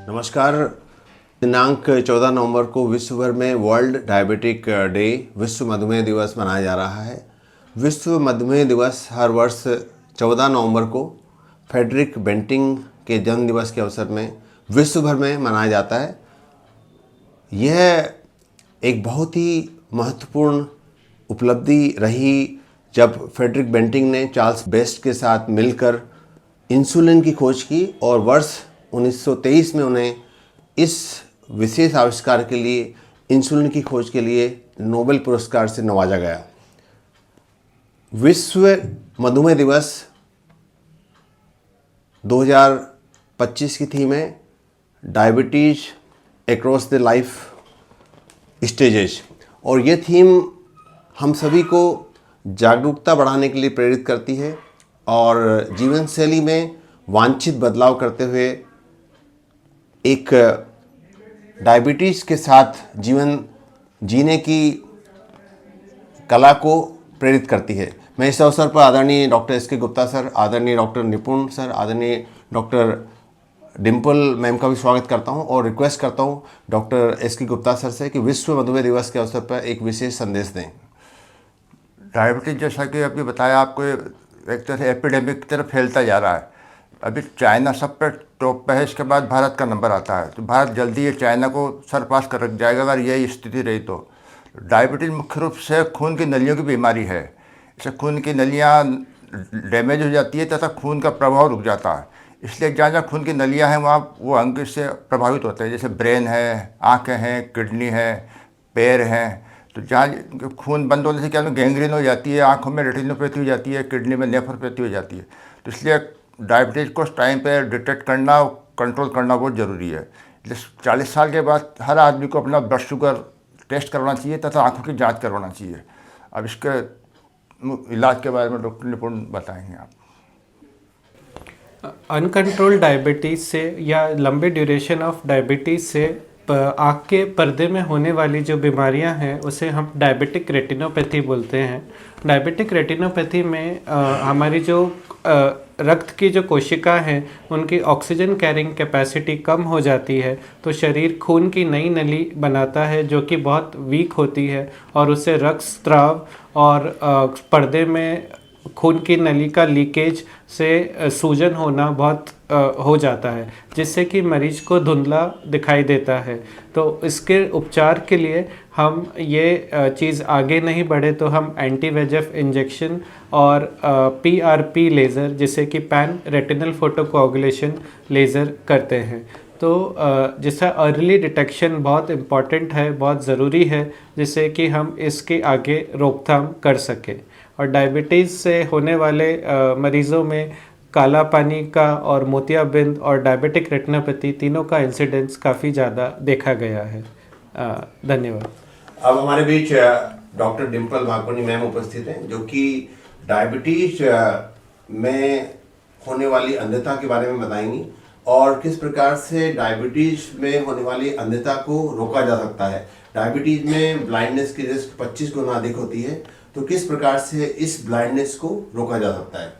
नमस्कार। दिनांक 14 नवंबर को विश्व भर में वर्ल्ड डायबिटिक डे विश्व मधुमेह दिवस मनाया जा रहा है। विश्व मधुमेह दिवस हर वर्ष 14 नवंबर को फ्रेडरिक बेंटिंग के जन्म दिवस के अवसर में विश्व भर में मनाया जाता है। यह एक बहुत ही महत्वपूर्ण उपलब्धि रही जब फ्रेडरिक बेंटिंग ने चार्ल्स बेस्ट के साथ मिलकर इंसुलिन की खोज की और वर्ष 1923 में उन्हें इस विशेष आविष्कार के लिए, इंसुलिन की खोज के लिए नोबेल पुरस्कार से नवाजा गया। विश्व मधुमेह दिवस 2025 की थीम है diabetes across the life stages, और ये थीम हम सभी को जागरूकता बढ़ाने के लिए प्रेरित करती है और जीवन शैली में वांछित बदलाव करते हुए एक डायबिटीज़ के साथ जीवन जीने की कला को प्रेरित करती है। मैं इस अवसर पर आदरणीय डॉक्टर एस के गुप्ता सर, आदरणीय डॉक्टर निपुण सर, आदरणीय डॉक्टर डिम्पल मैम का भी स्वागत करता हूं और रिक्वेस्ट करता हूं डॉक्टर एस के गुप्ता सर से कि विश्व मधुमेह दिवस के अवसर पर एक विशेष संदेश दें। डायबिटीज़ जैसा कि अभी बताया आपको, एक तरह से एपिडेमिक की तरफ फैलता जा रहा है। अभी चाइना सब पे टॉप पे है, इसके बाद भारत का नंबर आता है, तो भारत जल्दी ये चाइना को सरपास कर रख जाएगा अगर यही स्थिति रही तो। डायबिटीज़ मुख्य रूप से खून की नलियों की बीमारी है। इससे खून की नलियाँ डैमेज हो जाती है तथा खून का प्रभाव रुक जाता है। इसलिए जहाँ जहाँ खून की नलियाँ हैं वहाँ वो अंग इससे प्रभावित होते हैं, जैसे ब्रेन है, आँखें हैं, किडनी है, पैर हैं। तो जहाँ खून बंद होने से क्या गैंग्रीन हो जाती है, आँखों में रेटिनोपैथी हो जाती है, किडनी में नेफ्रोपैथी हो जाती है। तो इसलिए डायबिटीज़ को टाइम पे डिटेक्ट करना, कंट्रोल करना बहुत ज़रूरी है। इसलिए 40 साल के बाद हर आदमी को अपना ब्लड शुगर टेस्ट करवाना चाहिए तथा आँखों की जांच करवाना चाहिए। अब इसके इलाज के बारे में डॉक्टर निपुण बताएंगे आप। अनकंट्रोल्ड डायबिटीज़ से या लंबे ड्यूरेशन ऑफ डायबिटीज़ से आँख के पर्दे में होने वाली जो बीमारियां हैं उसे हम डायबिटिक रेटिनोपैथी बोलते हैं। डायबिटिक रेटिनोपैथी में हमारी जो रक्त की जो कोशिका हैं उनकी ऑक्सीजन कैरिंग कैपेसिटी कम हो जाती है, तो शरीर खून की नई नली बनाता है जो कि बहुत वीक होती है और उससे रक्त स्त्राव और पर्दे में खून की नली का लीकेज से सूजन होना बहुत हो जाता है, जिससे कि मरीज को धुंधला दिखाई देता है। तो इसके उपचार के लिए हम ये चीज़ आगे नहीं बढ़े तो हम एंटी VEGF इंजेक्शन और PRP लेज़र, जिसे कि पैन रेटिनल फोटोकोगुलेशन लेज़र करते हैं। तो जिसका अर्ली डिटेक्शन बहुत इम्पॉर्टेंट है, बहुत ज़रूरी है, जिससे कि हम इसके आगे रोकथाम कर सकें। और डायबिटीज़ से होने वाले मरीज़ों में काला पानी का और मोतियाबिंद और डायबिटिक रेटिनोपैथी तीनों का इंसिडेंस काफ़ी ज़्यादा देखा गया है। धन्यवाद। अब हमारे बीच डॉक्टर डिम्पल माकोनी मैम उपस्थित हैं, जो कि डायबिटीज में होने वाली अंधता के बारे में बताएंगी और किस प्रकार से डायबिटीज में होने वाली अंधता को रोका जा सकता है। डायबिटीज में ब्लाइंडनेस की रिस्क 25 गुना अधिक होती है, तो किस प्रकार से इस ब्लाइंडनेस को रोका जा सकता है।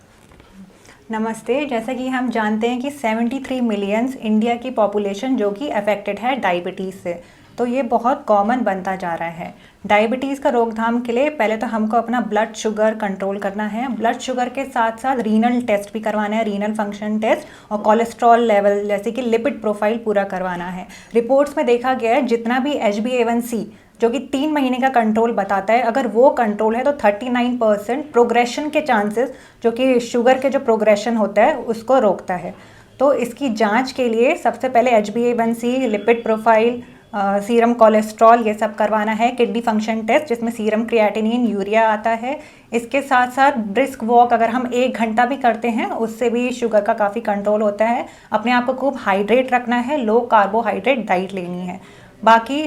नमस्ते। जैसा कि हम जानते हैं कि 73 मिलियंस इंडिया की पॉपुलेशन जो कि अफेक्टेड है डायबिटीज़ से, तो ये बहुत कॉमन बनता जा रहा है। डायबिटीज़ का रोकथाम के लिए पहले तो हमको अपना ब्लड शुगर कंट्रोल करना है। ब्लड शुगर के साथ साथ रीनल टेस्ट भी करवाना है, रीनल फंक्शन टेस्ट, और कोलेस्ट्रॉल लेवल जैसे कि लिपिड प्रोफाइल पूरा करवाना है। रिपोर्ट्स में देखा गया है जितना भी HbA1c जो कि 3 महीने का कंट्रोल बताता है, अगर वो कंट्रोल है तो 39% प्रोग्रेशन के चांसेस, जो कि शुगर के जो प्रोग्रेशन होता है उसको रोकता है। तो इसकी जांच के लिए सबसे पहले HbA1c, lipid profile, serum cholesterol, ये सब करवाना है। किडनी फंक्शन टेस्ट जिसमें सीरम क्रिएटिनिन, यूरिया आता है। इसके साथ साथ ब्रिस्क वॉक अगर हम 1 घंटा भी करते हैं उससे भी शुगर का काफ़ी कंट्रोल होता है। अपने आप को खूब हाइड्रेट रखना है, लो कार्बोहाइड्रेट डाइट लेनी है। बाकी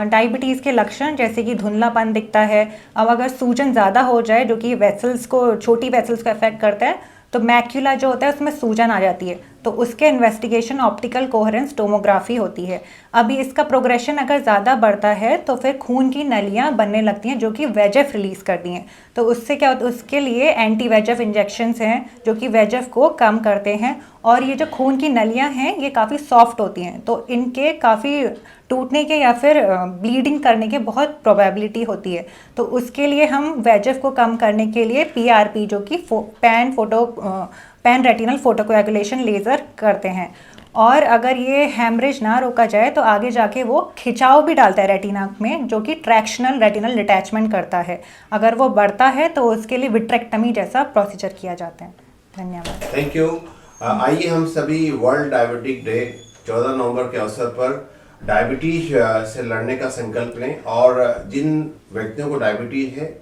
डायबिटीज़ के लक्षण जैसे कि धुंधलापन दिखता है। अब अगर सूजन ज़्यादा हो जाए जो कि वेसल्स को, छोटी वेसल्स को अफेक्ट करता है, तो मैक्यूला जो होता है उसमें सूजन आ जाती है, तो उसके इन्वेस्टिगेशन ऑप्टिकल कोहेरेंस टोमोग्राफी होती है। अभी इसका प्रोग्रेशन अगर ज़्यादा बढ़ता है तो फिर खून की नलियाँ बनने लगती हैं जो कि वेजेफ रिलीज़ करती हैं। तो उससे क्या होता है, उसके लिए एंटी वेजेफ इंजेक्शंस हैं जो कि वेजेफ को कम करते हैं। और ये जो खून की नलियाँ हैं ये काफ़ी सॉफ्ट होती हैं, तो इनके काफ़ी टूटने के या फिर ब्लीडिंग करने के बहुत प्रोबेबिलिटी होती है। तो उसके लिए हम वेजेफ को कम करने के लिए PRP जो कि पैन रेटिनल फोटोकोएगुलेशन लेज़र करते हैं। और अगर ये हैमरेज ना रोका जाए तो आगे जाके वो खिंचाव भी डालता है रेटिना में, जो कि ट्रैक्शनल रेटिनल डिटैचमेंट करता है। अगर वो बढ़ता है तो उसके लिए विट्रेक्टमी जैसा प्रोसीजर किया जाता है। धन्यवाद। Thank you. आइए हम सभी वर्ल्ड डायबिटिक डे 14 नवंबर के अवसर पर डायबिटीज से लड़ने का संकल्प लें। और जिन व्यक्तियों को डायबिटीज है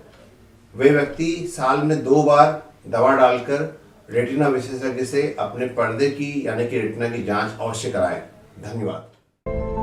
वे व्यक्ति साल में 2 बार दवा डालकर रेटिना विशेषज्ञ से अपने पर्दे की यानी कि रेटिना की जांच अवश्य कराएं। धन्यवाद।